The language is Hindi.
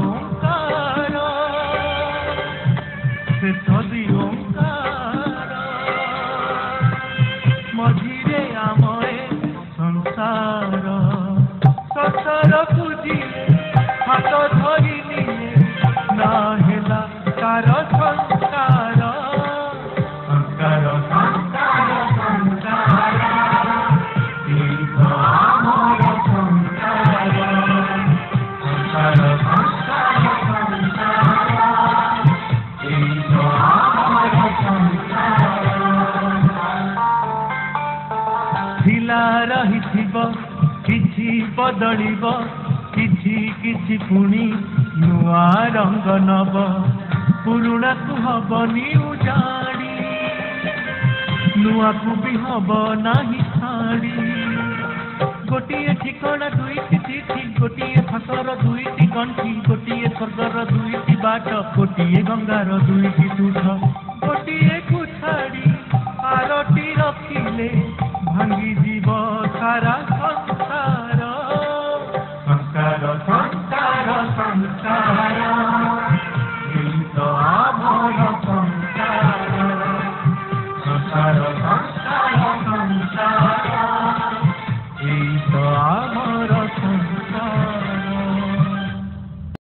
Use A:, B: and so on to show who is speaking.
A: ओंकार शेष दी ओंकार मझिरे आमए संसार सतर पूजी हाथ धरी निये ना हेला तार संस्कार संस्कार संस्कार संस्कार रही किछि बदलिब किछि किछि पुणी नुआ रंग नब पुरुणा को हबनी उजाड़ी नुआ को भी हब नाही छाड़ी गोटिए ठिकଣା दुईटी चिठी गोटिए फासर दुईटी गंठी गोटिए स्वर्गर दुईटी बाट गोटिए गंगार दुईटी तुठ गोटिए को छाड़ी आरती रखिले भांगी जीव सारा संसार संस्कार संस्कार संस्कार